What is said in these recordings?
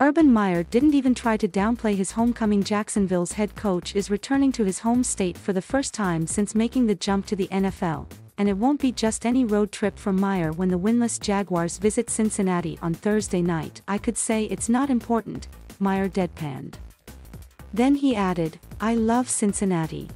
Urban Meyer didn't even try to downplay his homecoming. Jacksonville's head coach is returning to his home state for the first time since making the jump to the NFL, and it won't be just any road trip for Meyer when the winless Jaguars visit Cincinnati on Thursday night. "I could say it's not important," Meyer deadpanned. Then he added, "I love Cincinnati."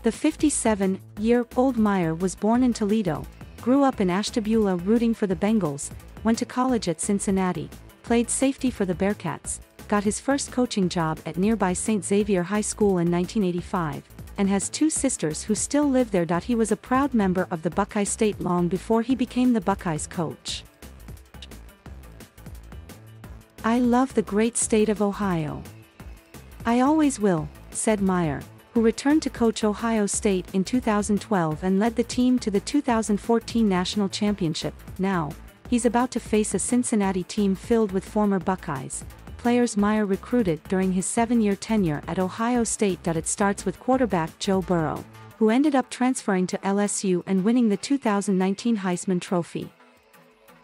The 57-year-old Meyer was born in Toledo, grew up in Ashtabula rooting for the Bengals, went to college at Cincinnati, played safety for the Bearcats, got his first coaching job at nearby St. Xavier High School in 1985, and has two sisters who still live there. He was a proud member of the Buckeye State long before he became the Buckeyes coach. "I love the great state of Ohio. I always will," said Meyer, who returned to coach Ohio State in 2012 and led the team to the 2014 national championship. Now, he's about to face a Cincinnati team filled with former Buckeyes, players Meyer recruited during his 7-year tenure at Ohio State. It starts with quarterback Joe Burrow, who ended up transferring to LSU and winning the 2019 Heisman Trophy.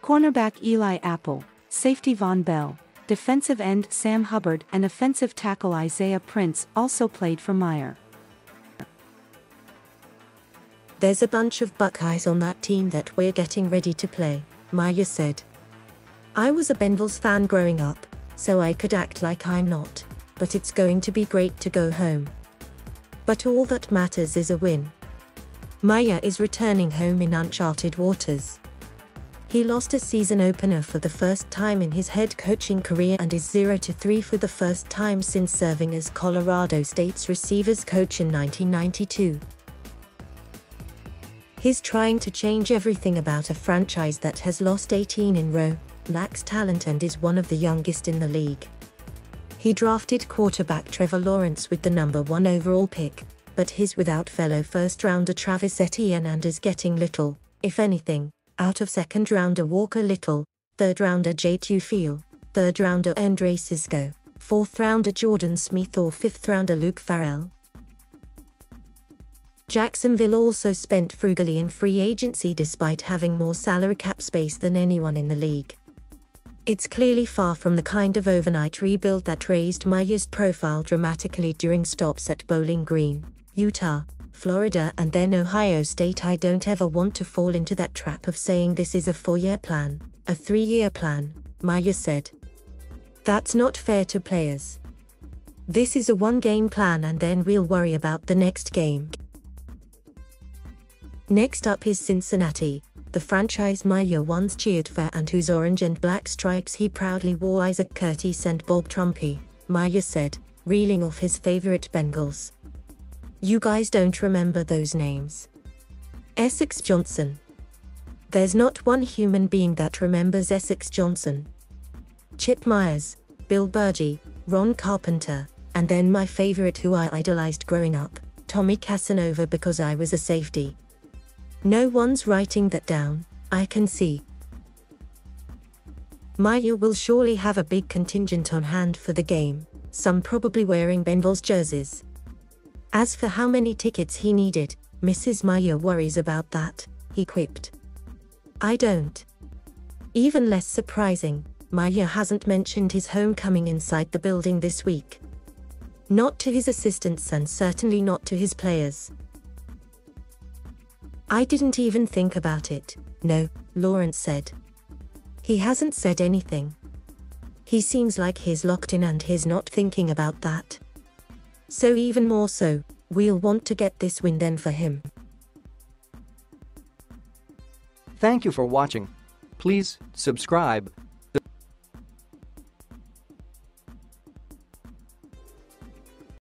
Cornerback Eli Apple, safety Von Bell, defensive end Sam Hubbard and offensive tackle Isaiah Prince also played for Meyer. "There's a bunch of Buckeyes on that team that we're getting ready to play," Meyer said. "I was a Bengals fan growing up, so I could act like I'm not, but it's going to be great to go home. But all that matters is a win." Meyer is returning home in uncharted waters. He lost a season opener for the first time in his head coaching career and is 0-3 for the first time since serving as Colorado State's receivers coach in 1992. He's trying to change everything about a franchise that has lost 18 in a row, lacks talent and is one of the youngest in the league. He drafted quarterback Trevor Lawrence with the #1 overall pick, but he's without fellow first-rounder Travis Etienne and is getting little, if anything, out of second-rounder Walker Little, third-rounder Jay Tufeel, third-rounder Andre Cisco, fourth-rounder Jordan Smith or fifth-rounder Luke Farrell. Jacksonville also spent frugally in free agency despite having more salary cap space than anyone in the league. It's clearly far from the kind of overnight rebuild that raised Meyer's profile dramatically during stops at Bowling Green, Utah, Florida and then Ohio State. "I don't ever want to fall into that trap of saying this is a 4-year plan, a 3-year plan," Meyer said. "That's not fair to players. This is a 1-game plan and then we'll worry about the next game." Next up is Cincinnati, the franchise Meyer once cheered for and whose orange and black stripes he proudly wore. Isaac Curtis and Bob Trumpy, Meyer said, reeling off his favorite Bengals. "You guys don't remember those names. Essex Johnson. There's not one human being that remembers Essex Johnson. Chip Myers, Bill Burgee, Ron Carpenter, and then my favorite who I idolized growing up, Tommy Casanova because I was a safety. No one's writing that down, I can see." Meyer will surely have a big contingent on hand for the game, some probably wearing Bengals jerseys. As for how many tickets he needed, Mrs. Meyer worries about that, he quipped. "I don't." Even less surprising, Meyer hasn't mentioned his homecoming inside the building this week. Not to his assistants and certainly not to his players. "I didn't even think about it, no," Lawrence said. "He hasn't said anything. He seems like he's locked in and he's not thinking about that. So even more so, we'll want to get this win then for him." Thank you for watching. Please subscribe,